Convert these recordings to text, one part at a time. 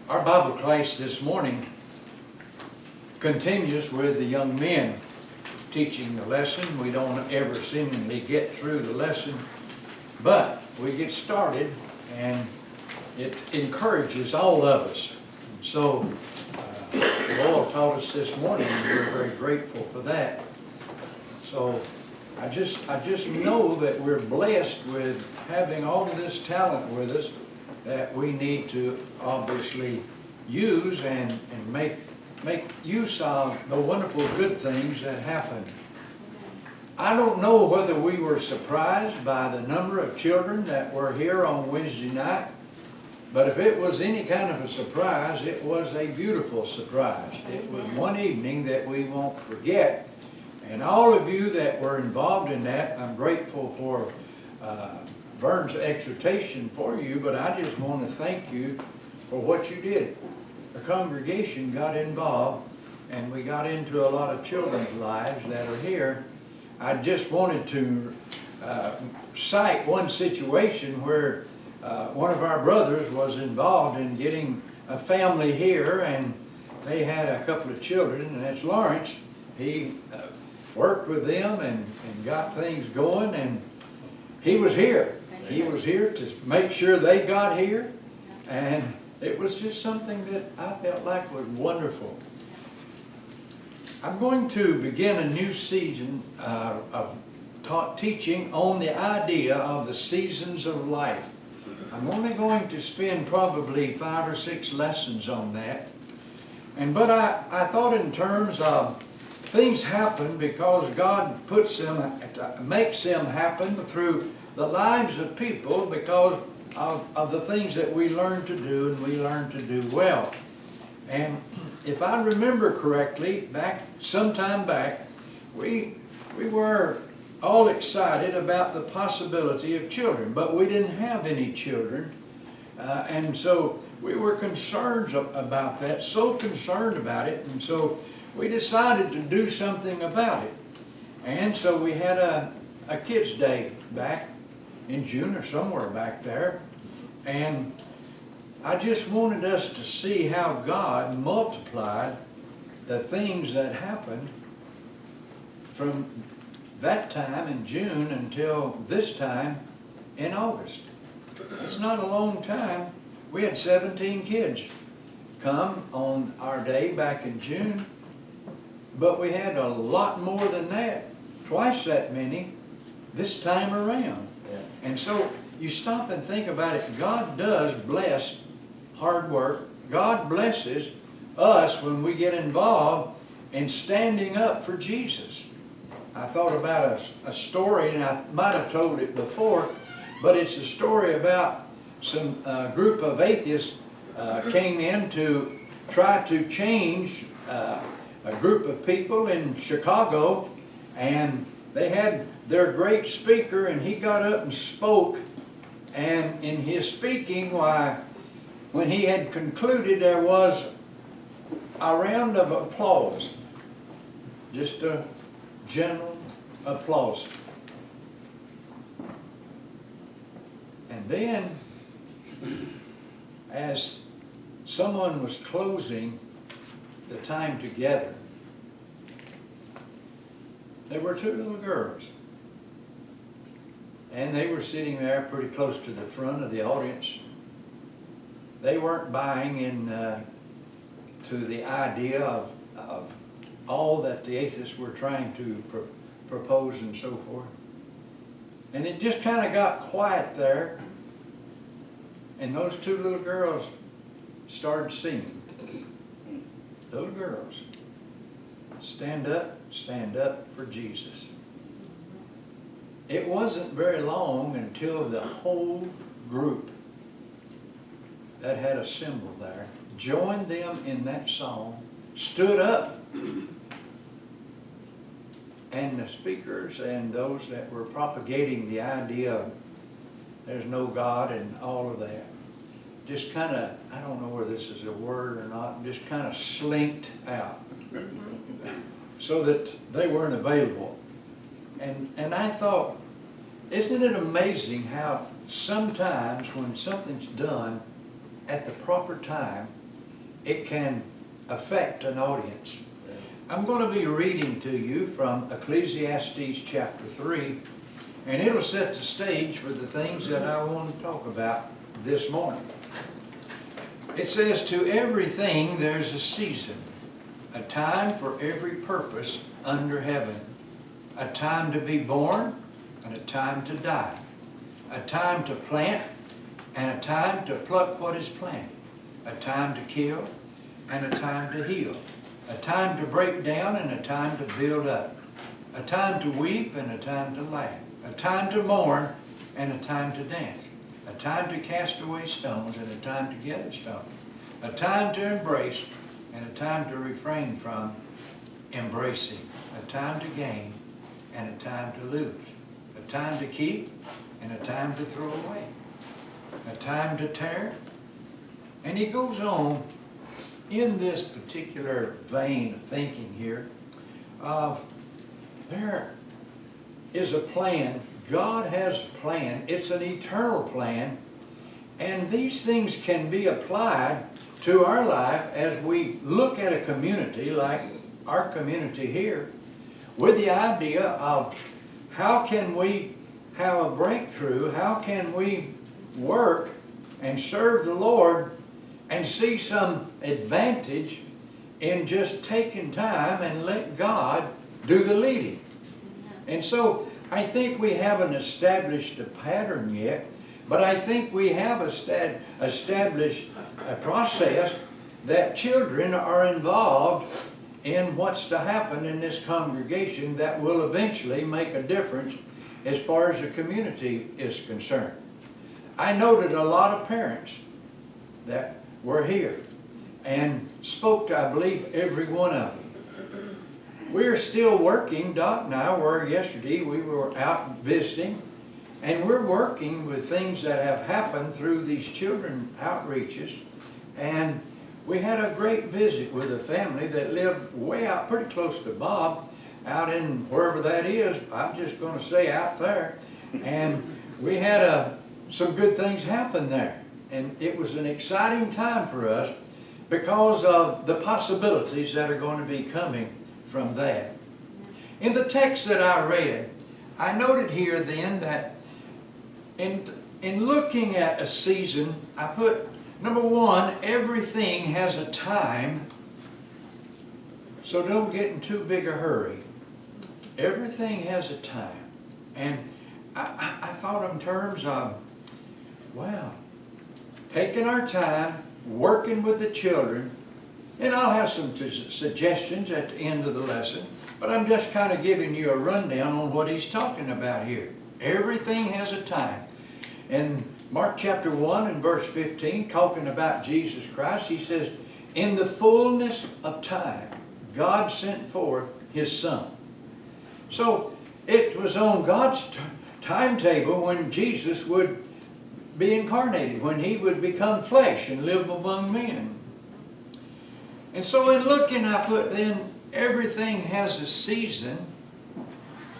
Our Bible class this morning continues with the young men teaching the lesson. We don't ever seemingly get through the lesson, but we get started and it encourages all of us. So the Lord taught us this morning, and we're very grateful for that. So I just know that we're blessed with having all of this talent with us that we need to obviously use and make use of the wonderful good things that happen. I don't know whether we were surprised by the number of children that were here on Wednesday night, but if it was any kind of a surprise, it was a beautiful surprise. It was one evening that we won't forget. And all of you that were involved in that, I'm grateful for Vern's exhortation for you, but I just want to thank you for what you did. The congregation got involved, and we got into a lot of children's lives that are here. I just wanted to cite one situation where one of our brothers was involved in getting a family here, and they had a couple of children, and that's Lawrence. He worked with them and got things going, and he was here. He was here to make sure they got here, and it was just something that I felt like was wonderful. I'm going to begin a new season of teaching on the idea of the seasons of life. I'm only going to spend probably 5 or 6 lessons on that. But I thought in terms of things happen because God makes them happen through the lives of people because of the things that we learn to do, and we learn to do well. And if I remember correctly, sometime back, we were all excited about the possibility of children, but we didn't have any children. And so we were concerned about that, so concerned about it, and so we decided to do something about it. And so we had a kids' day back in June or somewhere back there. And I just wanted us to see how God multiplied the things that happened from that time in June until this time in August. It's not a long time. We had 17 kids come on our day back in June. But we had a lot more than that, twice that many, this time around. Yeah. And so you stop and think about it. God does bless hard work. God blesses us when we get involved in standing up for Jesus. I thought about a story, and I might have told it before, but it's a story about some group of atheists came in to try to change a group of people in Chicago, and they had their great speaker, and he got up and spoke, and in his speaking, when he had concluded, there was a round of applause, just a general applause. And then, as someone was closing the time together, there were 2 little girls, and they were sitting there pretty close to the front of the audience. They weren't buying into the idea of all that the atheists were trying to propose and so forth. And it just kind of got quiet there, and those 2 little girls started singing. Little girls, stand up for Jesus. It wasn't very long until the whole group that had a symbol there joined them in that song, stood up, and the speakers and those that were propagating the idea of there's no God and all of that just kind of, I don't know whether this is a word or not, just kind of slinked out so that they weren't available. And I thought, isn't it amazing how sometimes when something's done at the proper time, it can affect an audience. I'm going to be reading to you from Ecclesiastes chapter 3, and it'll set the stage for the things that I want to talk about this morning. It says, "To everything there's a season, a time for every purpose under heaven, a time to be born and a time to die, a time to plant and a time to pluck what is planted, a time to kill and a time to heal, a time to break down and a time to build up, a time to weep and a time to laugh, a time to mourn and a time to dance, a time to cast away stones and a time to gather stones, a time to embrace and a time to refrain from embracing, a time to gain and a time to lose, a time to keep and a time to throw away, a time to tear." And he goes on in this particular vein of thinking here of there is a plan. God has a plan. It's an eternal plan. And these things can be applied to our life as we look at a community like our community here with the idea of how can we have a breakthrough, how can we work and serve the Lord and see some advantage in just taking time and let God do the leading. And so I think we haven't established a pattern yet, but I think we have established a process that children are involved in what's to happen in this congregation that will eventually make a difference as far as the community is concerned. I noted a lot of parents that were here and spoke to, I believe, every one of them. We're still working. Doc and I were yesterday. We were out visiting, and we're working with things that have happened through these children outreaches. And we had a great visit with a family that lived way out, pretty close to Bob, out in wherever that is. I'm just going to say out there. And we had some good things happen there. And it was an exciting time for us because of the possibilities that are going to be coming from that. In the text that I read, I noted here then that in looking at a season, I put, number one, everything has a time, so don't get in too big a hurry. Everything has a time. And I thought in terms of, wow, taking our time, working with the children, and I'll have some suggestions at the end of the lesson, but I'm just kind of giving you a rundown on what he's talking about here. Everything has a time. In Mark chapter 1 and verse 15, talking about Jesus Christ, he says, "In the fullness of time, God sent forth his Son." So it was on God's timetable when Jesus would be incarnated, when he would become flesh and live among men. And so in looking, I put then, everything has a season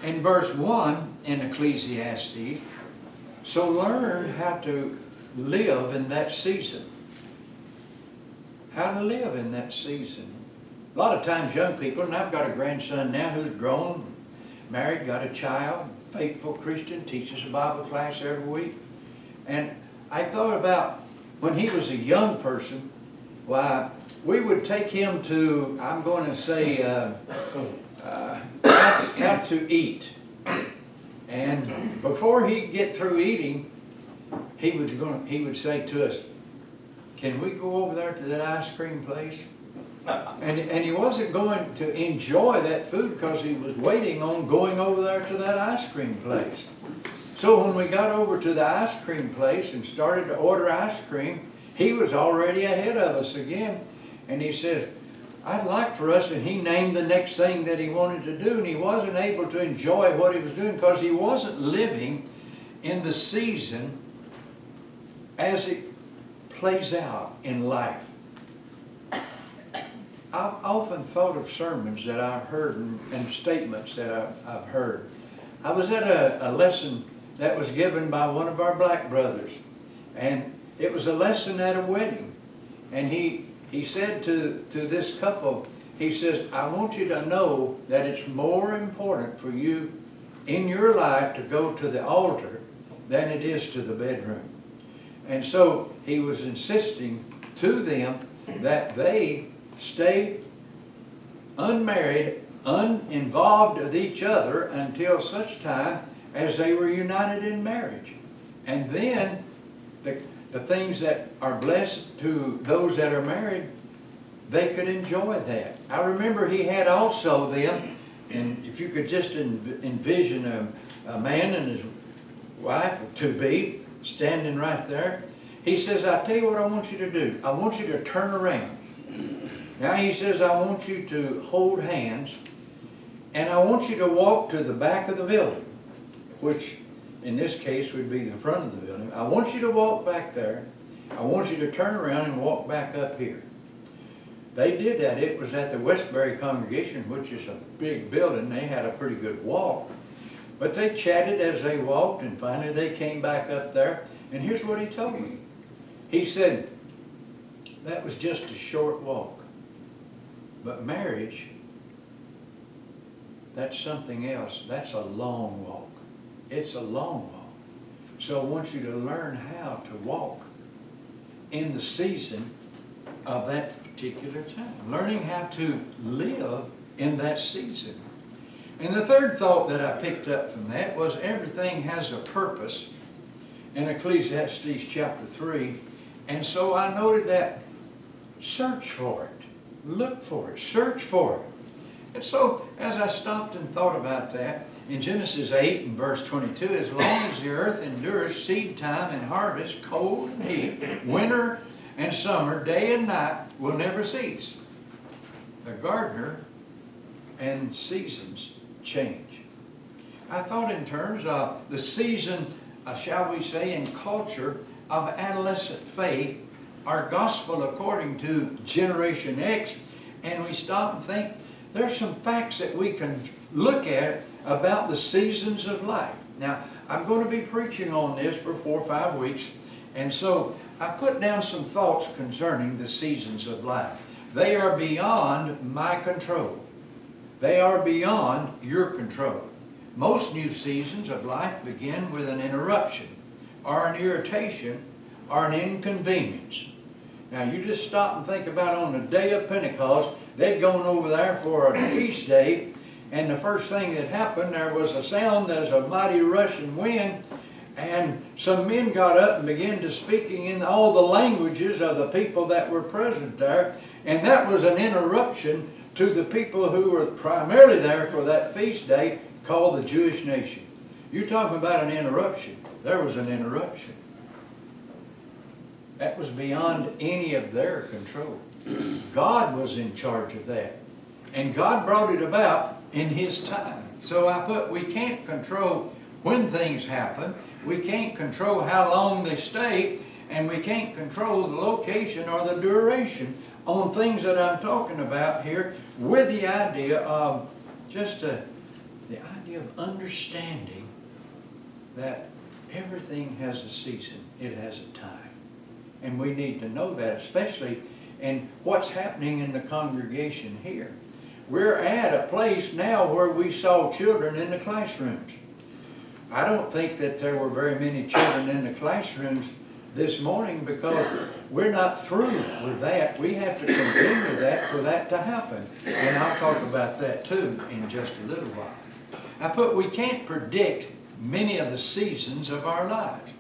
in verse 1 in Ecclesiastes. So learn how to live in that season. How to live in that season. A lot of times young people, and I've got a grandson now who's grown, married, got a child, faithful Christian, teaches a Bible class every week. And I thought about when he was a young person, why we would take him to, I'm going to say, out to eat. And before he'd get through eating, he would say to us, "Can we go over there to that ice cream place?" And he wasn't going to enjoy that food because he was waiting on going over there to that ice cream place. So when we got over to the ice cream place and started to order ice cream, he was already ahead of us again. And he said, "I'd like for us," and he named the next thing that he wanted to do, and he wasn't able to enjoy what he was doing because he wasn't living in the season as it plays out in life. I've often thought of sermons that I've heard and statements that I've heard. I was at a lesson that was given by one of our black brothers, and it was a lesson at a wedding, and he he said to this couple, he says, I want you to know that it's more important for you in your life to go to the altar than it is to the bedroom. And so he was insisting to them that they stay unmarried, uninvolved with each other until such time as they were united in marriage. And then the things that are blessed to those that are married, they could enjoy that. I remember he had also them, and if you could just envision a man and his wife to be standing right there, he says, I tell you what I want you to do. I want you to turn around. Now he says, I want you to hold hands, and I want you to walk to the back of the building, which in this case would be the front of the building. I want you to walk back there. I want you to turn around and walk back up here. They did that. It was at the Westbury congregation, which is a big building. They had a pretty good walk. But they chatted as they walked, and finally they came back up there. And here's what he told me. He said, that was just a short walk. But marriage, that's something else. That's a long walk. It's a long walk. So I want you to learn how to walk in the season of that particular time. Learning how to live in that season. And the third thought that I picked up from that was everything has a purpose in Ecclesiastes chapter 3. And so I noted that search for it. Look for it. Search for it. And so as I stopped and thought about that, in Genesis 8 and verse 22, as long as the earth endures, seed time and harvest, cold and heat, winter and summer, day and night will never cease. The gardener and seasons change. I thought in terms of the season, shall we say, in culture of adolescent faith, our gospel according to Generation X, and we stop and think, there's some facts that we can look at about the seasons of life. Now, I'm going to be preaching on this for 4 or 5 weeks, and so I put down some thoughts concerning the seasons of life. They are beyond my control. They are beyond your control. Most new seasons of life begin with an interruption, or an irritation, or an inconvenience. Now, you just stop and think about on the day of Pentecost, they'd gone over there for a feast day, and the first thing that happened, there was a sound as a mighty rushing wind, and some men got up and began to speaking in all the languages of the people that were present there, and that was an interruption to the people who were primarily there for that feast day, called the Jewish nation. You're talking about an interruption. There was an interruption. That was beyond any of their control. God was in charge of that. And God brought it about in His time. So I put, we can't control when things happen. We can't control how long they stay. And we can't control the location or the duration on things that I'm talking about here, with the idea of just the idea of understanding that everything has a season. It has a time. And we need to know that, especially in what's happening in the congregation here. We're at a place now where we saw children in the classrooms. I don't think that there were very many children in the classrooms this morning because we're not through with that. We have to continue that for that to happen. And I'll talk about that too in just a little while. I put, we can't predict many of the seasons of our lives.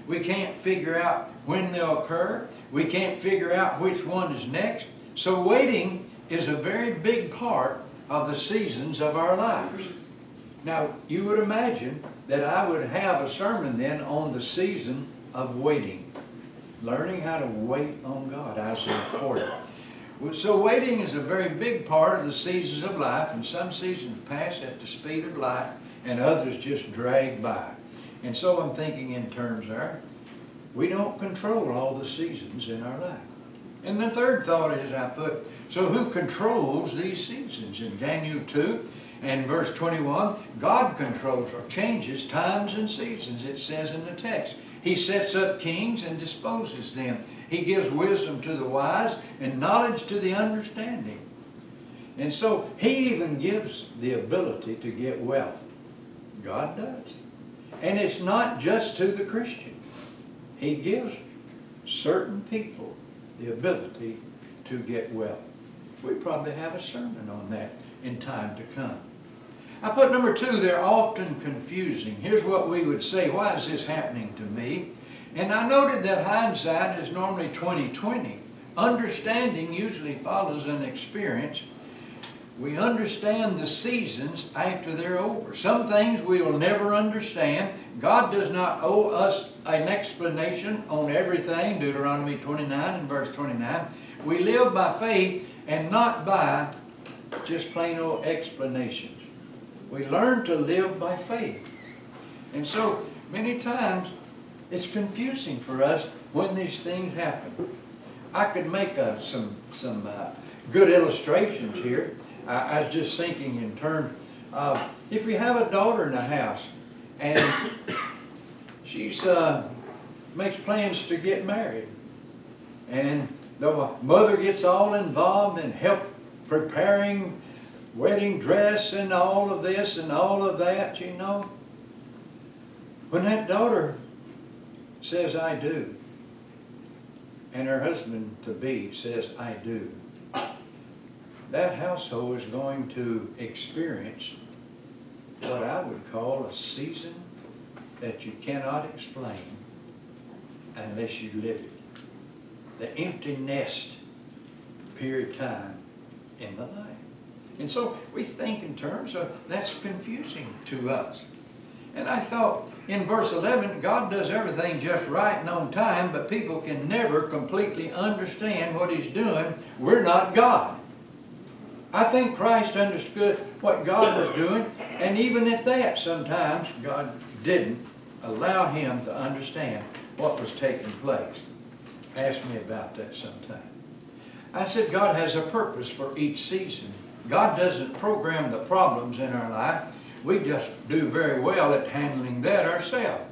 We can't figure out when they'll occur. We can't figure out which one is next. So waiting is a very big part of the seasons of our lives. Now, you would imagine that I would have a sermon then on the season of waiting. Learning how to wait on God, Isaiah 40. So waiting is a very big part of the seasons of life, and some seasons pass at the speed of light, and others just drag by. And so I'm thinking in terms there, we don't control all the seasons in our life. And the third thought is I put, so who controls these seasons? In Daniel 2 and verse 21, God controls or changes times and seasons, it says in the text. He sets up kings and disposes them. He gives wisdom to the wise and knowledge to the understanding. And so He even gives the ability to get wealth. God does. And it's not just to the Christian. He gives certain people the ability to get wealth. We probably have a sermon on that in time to come. I put number 2, they're often confusing. Here's what we would say, why is this happening to me? And I noted that hindsight is normally 20/20. Understanding usually follows an experience. We understand the seasons after they're over. Some things we will never understand. God does not owe us an explanation on everything, Deuteronomy 29 and verse 29. We live by faith and not by just plain old explanations. We learn to live by faith. And so many times it's confusing for us when these things happen. I could make some good illustrations here. I was just thinking in terms of if you have a daughter in the house and she's makes plans to get married, and the mother gets all involved and help preparing wedding dress and all of this and all of that, you know. When that daughter says, I do, and her husband-to-be says, I do, that household is going to experience what I would call a season that you cannot explain unless you live it. The empty nest period of time in the life. And so we think in terms of that's confusing to us. And I thought in verse 11, God does everything just right and on time, but people can never completely understand what He's doing. We're not God. I think Christ understood what God was doing, and even at that, sometimes God didn't allow Him to understand what was taking place. Ask me about that sometime. I said God has a purpose for each season. God doesn't program the problems in our life. We just do very well at handling that ourselves.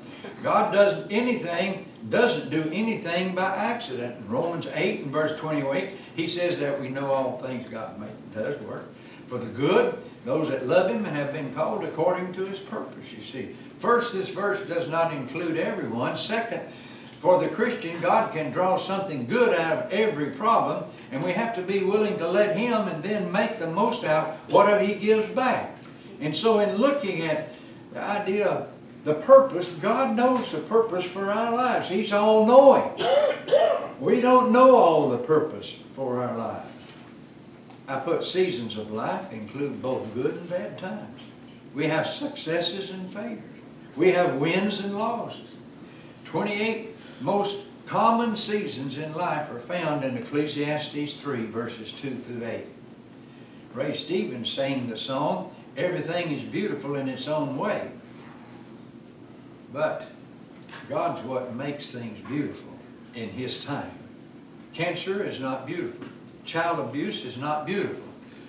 God doesn't do anything by accident. In Romans 8 and verse 28, He says that we know all things God does work for the good, those that love Him and have been called according to His purpose, you see. First, this verse does not include everyone. Second, for the Christian, God can draw something good out of every problem, and we have to be willing to let Him and then make the most out whatever He gives back. And so in looking at the idea of the purpose, God knows the purpose for our lives. He's all-knowing. We don't know all the purpose for our lives. I put seasons of life include both good and bad times. We have successes and failures. We have wins and losses. 28 most common seasons in life are found in Ecclesiastes 3, verses 2 through 8. Ray Stevens sang the song, everything is beautiful in its own way. But God's what makes things beautiful in His time. Cancer is not beautiful. Child abuse is not beautiful.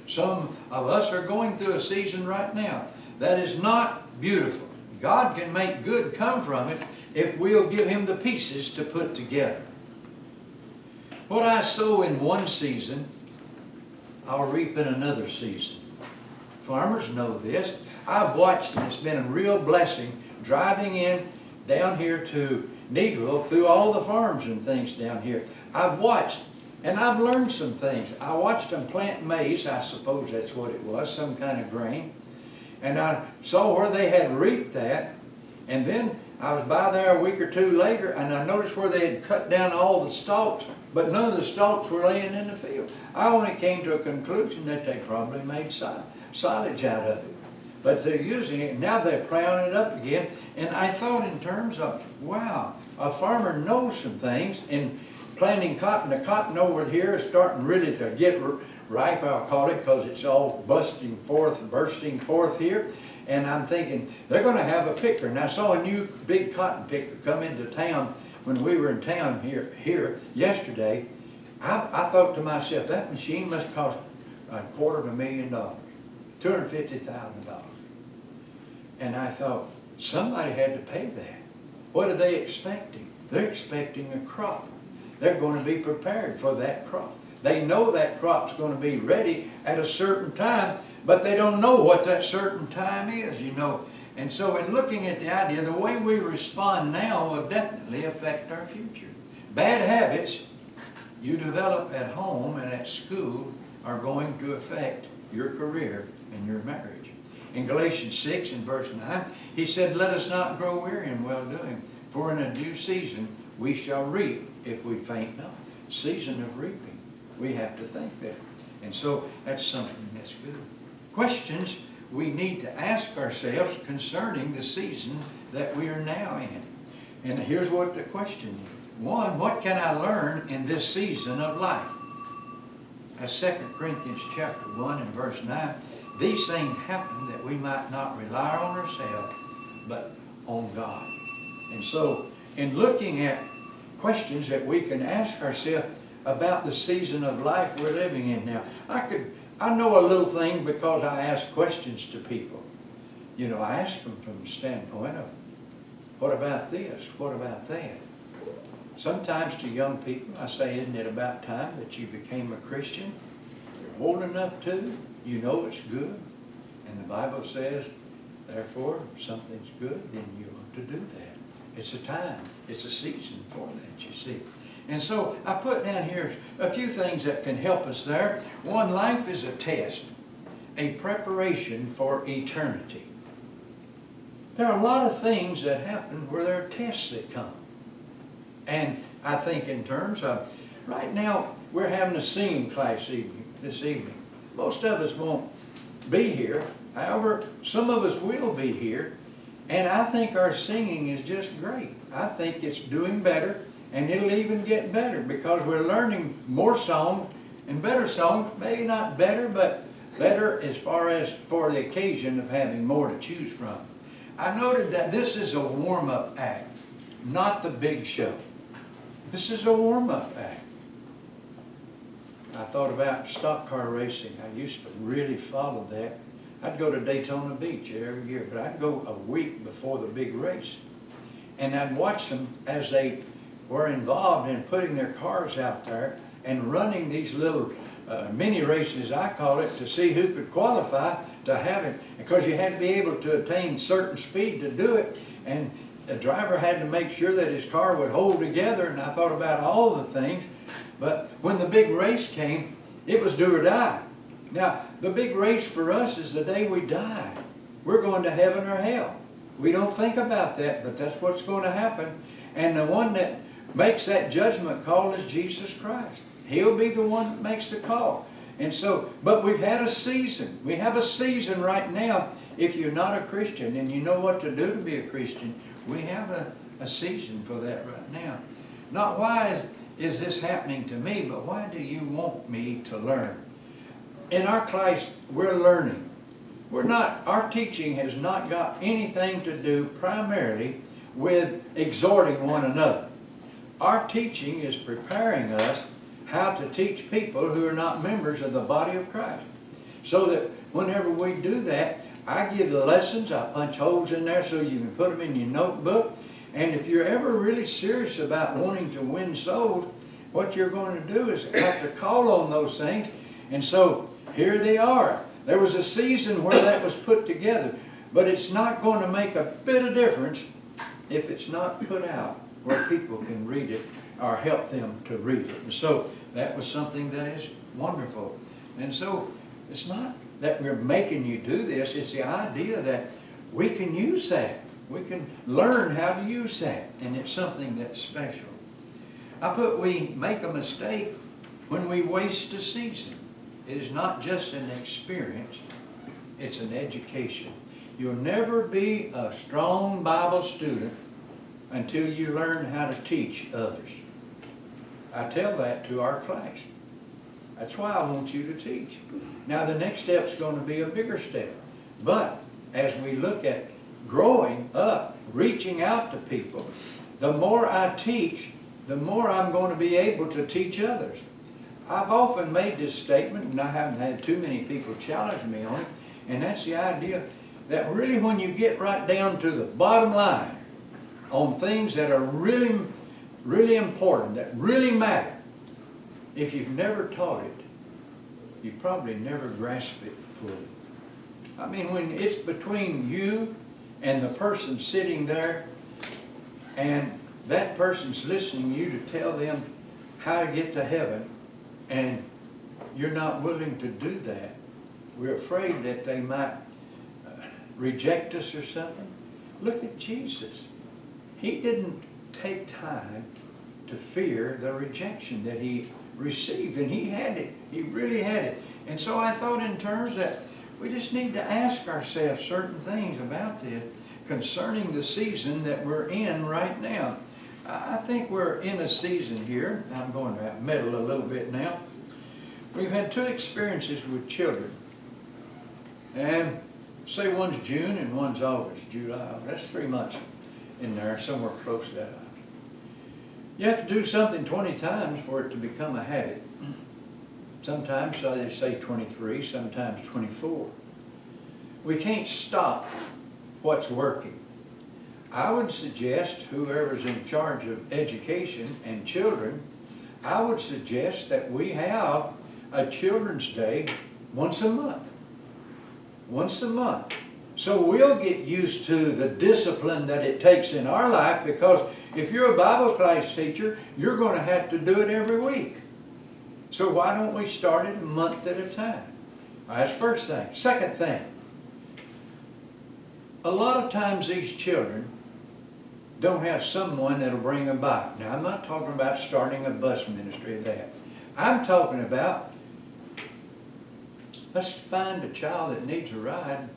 Some of us are going through a season right now that is not beautiful. God can make good come from it if we'll give Him the pieces to put together. What I sow in one season, I'll reap in another season. Farmers know this. I've watched, and it's been a real blessing driving in down here to Needville through all the farms and things down here. I've watched, and I've learned some things. I watched them plant maize, I suppose that's what it was, some kind of grain. And I saw where they had reaped that, and then I was by there a week or two later, and I noticed where they had cut down all the stalks, but none of the stalks were laying in the field. I only came to a conclusion that they probably made silage out of it. But they're using it, now they're plowing it up again. And I thought in terms of, wow, a farmer knows some things. In planting cotton, the cotton over here is starting really to get ripe, I'll call it, because it's all bursting forth here. And I'm thinking, they're going to have a picker. And I saw a new big cotton picker come into town when we were in town here yesterday. I thought to myself, that machine must cost $250,000, $250,000. And I thought, somebody had to pay that. What are they expecting? They're expecting a crop. they're going to be prepared for that crop. They know that crop's going to be ready at a certain time, but they don't know what that certain time is, you know. And so in looking at the idea, the way we respond now will definitely affect our future. Bad habits you develop at home and at school are going to affect your career and your marriage. In Galatians 6 and verse 9, he said, "Let us not grow weary in well-doing, for in a due season we shall reap if we faint not." Season of reaping. We have to think that. And so that's something that's good. Questions we need to ask ourselves concerning the season that we are now in. And here's what the question is. One, what can I learn in this season of life? As 2 Corinthians chapter 1 and verse 9, these things happen that we might not rely on ourselves, but on God. And so, in looking at questions that we can ask ourselves about the season of life we're living in now, I know a little thing because I ask questions to people. You know, I ask them from the standpoint of, what about this? What about that? Sometimes to young people, I say, isn't it about time that you became a Christian? You're old enough to, you know it's good. And the Bible says, therefore, if something's good, then you ought to do that. It's a time, it's a season for that, you see. And so I put down here a few things that can help us there. One, life is a test, a preparation for eternity. There are a lot of things that happen where there are tests that come. And I think in terms of, right now we're having a singing class this evening. Most of us won't be here. However, some of us will be here. And I think our singing is just great. I think it's doing better. And it'll even get better because we're learning more songs and better songs. Maybe not better, but better as far as for the occasion of having more to choose from. I noted that this is a warm-up act, not the big show. This is a warm-up act. I thought about stock car racing. I used to really follow that. I'd go to Daytona Beach every year, but I'd go a week before the big race. And I'd watch them as they were involved in putting their cars out there and running these little mini races, I call it, to see who could qualify to have it. Because you had to be able to attain certain speed to do it. And the driver had to make sure that his car would hold together. And I thought about all the things. But when the big race came, it was do or die. Now, the big race for us is the day we die. We're going to heaven or hell. We don't think about that, but that's what's going to happen. And the one that makes that judgment call is Jesus Christ. He'll be the one that makes the call. And so, but we've had a season. We have a season right now. If you're not a Christian and you know what to do to be a Christian, we have a season for that right now. Not why is this happening to me, but why do you want me to learn? In our class, we're learning. Our teaching has not got anything to do primarily with exhorting one another. Our teaching is preparing us how to teach people who are not members of the body of Christ. So that whenever we do that, I give the lessons, I punch holes in there so you can put them in your notebook. And if you're ever really serious about wanting to win souls, what you're going to do is have to call on those things. And so here they are. There was a season where that was put together, but it's not going to make a bit of difference if it's not put out where people can read it or help them to read it. And so that was something that is wonderful. And so it's not that we're making you do this, it's the idea that we can use that. We can learn how to use that, and it's something that's special. I put we make a mistake when we waste a season. It is not just an experience, it's an education. You'll never be a strong Bible student until you learn how to teach others. I tell that to our class. That's why I want you to teach. Now the next step is going to be a bigger step. But as we look at growing up, reaching out to people, the more I teach, the more I'm going to be able to teach others. I've often made this statement, and I haven't had too many people challenge me on it, and that's the idea that really when you get right down to the bottom line on things that are really really important, that really matter, if you've never taught it, you probably never grasp it fully. I mean, when it's between you and the person sitting there, and that person's listening to you to tell them how to get to heaven, and you're not willing to do that, we're afraid that they might reject us or something. Look at Jesus. He didn't take time to fear the rejection that he received, and he had it. He really had it. And so I thought in terms that we just need to ask ourselves certain things about this concerning the season that we're in right now. I think we're in a season here. I'm going to meddle a little bit now. We've had two experiences with children. And say one's June and one's August, July. That's 3 months in there, somewhere close to that. You have to do something 20 times for it to become a habit. Sometimes, so they say 23, sometimes 24. We can't stop what's working. I would suggest, whoever's in charge of education and children, I would suggest that we have a Children's Day once a month. Once a month. So we'll get used to the discipline that it takes in our life, because if you're a Bible class teacher, you're going to have to do it every week. So why don't we start it a month at a time? That's the first thing. Second thing, a lot of times these children don't have someone that'll bring them by. Now, I'm not talking about starting a bus ministry of that. I'm talking about, let's find a child that needs a ride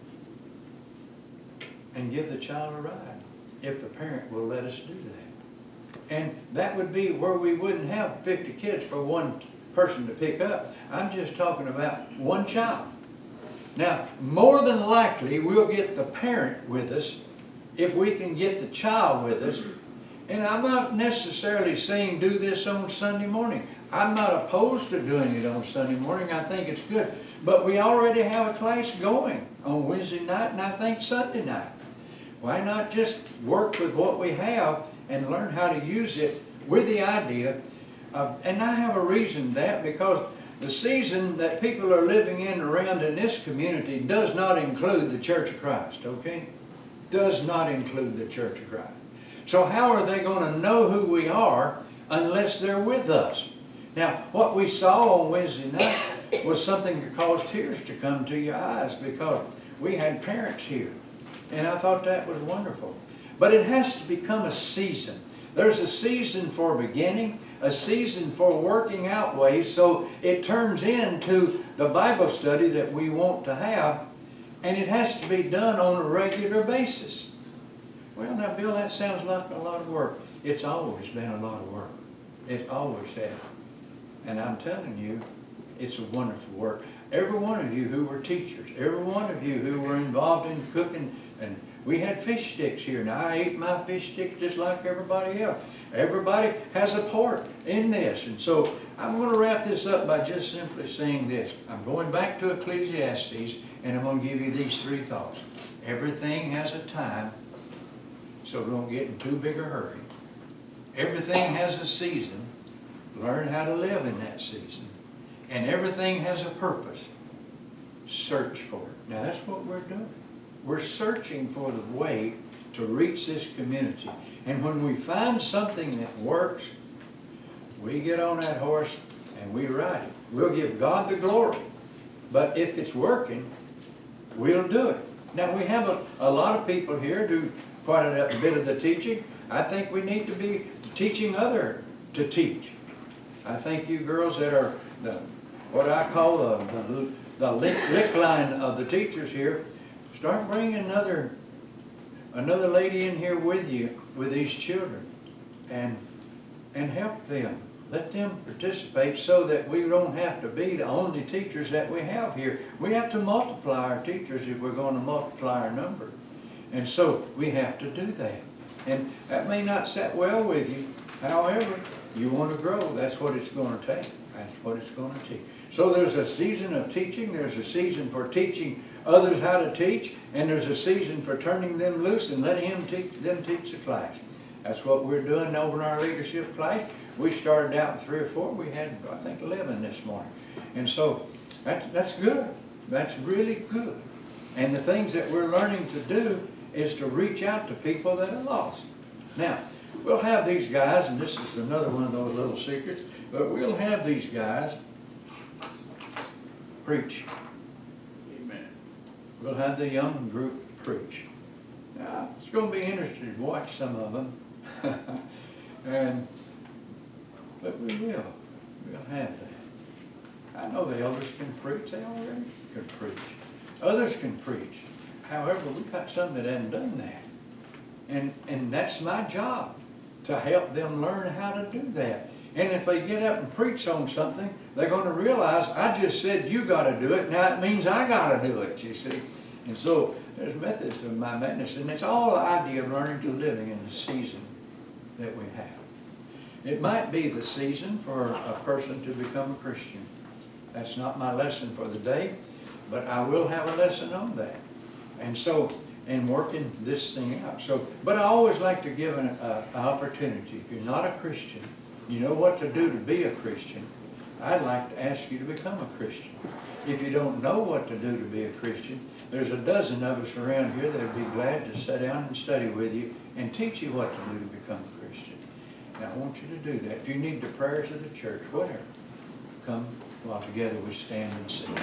and give the child a ride, if the parent will let us do that. And that would be where we wouldn't have 50 kids for one person to pick up. I'm just talking about one child. Now, more than likely, we'll get the parent with us if we can get the child with us. And I'm not necessarily saying do this on Sunday morning. I'm not opposed to doing it on Sunday morning. I think it's good. But we already have a class going on Wednesday night and I think Sunday night. Why not just work with what we have and learn how to use it with the idea of, and I have a reason that, because the season that people are living in around in this community does not include the Church of Christ, okay? Does not include the Church of Christ. So how are they going to know who we are unless they're with us? Now, what we saw on Wednesday night was something that caused tears to come to your eyes, because we had parents here. And I thought that was wonderful. But it has to become a season. There's a season for beginning, a season for working out ways, so it turns into the Bible study that we want to have, and it has to be done on a regular basis. Well, now, Bill, that sounds like a lot of work. It's always been a lot of work. It always has. And I'm telling you, it's a wonderful work. Every one of you who were teachers, every one of you who were involved in cooking, and we had fish sticks here. Now, I ate my fish sticks just like everybody else. Everybody has a part in this. And so I'm going to wrap this up by just simply saying this. I'm going back to Ecclesiastes, and I'm going to give you these three thoughts. Everything has a time, so don't get in too big a hurry. Everything has a season. Learn how to live in that season. And everything has a purpose. Search for it. Now, that's what we're doing. We're searching for the way to reach this community. And when we find something that works, we get on that horse and we ride it. We'll give God the glory. But if it's working, we'll do it. Now, we have a lot of people here do quite a bit of the teaching. I think we need to be teaching others to teach. I think you girls that are what I call the lick line of the teachers here, start bringing another lady in here with you, with these children, and help them. Let them participate so that we don't have to be the only teachers that we have here. We have to multiply our teachers if we're going to multiply our number. And so we have to do that. And that may not sit well with you. However, you want to grow, that's what it's going to take. That's what it's going to take. So there's a season of teaching, there's a season for teaching others how to teach, and there's a season for turning them loose and letting them teach the class. That's what we're doing over in our leadership class. We started out with 3 or 4. We had, I think, 11 this morning. And so that's good. That's really good. And the things that we're learning to do is to reach out to people that are lost. Now, we'll have these guys, and this is another one of those little secrets, but we'll have these guys preach. Amen. We'll have the young group preach. Now, it's going to be interesting to watch some of them. But we will. We'll have that. I know the elders can preach. They already can preach. Others can preach. However, we've got some that haven't done that. And that's my job, to help them learn how to do that. And if they get up and preach on something, they're going to realize, I just said you got to do it, now it means I got to do it, you see. And so there's methods of my madness, and it's all the idea of learning to living in the season that we have. It might be the season for a person to become a Christian. That's not my lesson for the day, but I will have a lesson on that. And so, and working this thing out. So, but I always like to give an opportunity. If you're not a Christian, you know what to do to be a Christian. I'd like to ask you to become a Christian. If you don't know what to do to be a Christian, there's a dozen of us around here that would be glad to sit down and study with you and teach you what to do to become a Christian. And I want you to do that. If you need the prayers of the church, whatever, come while together we stand and sing.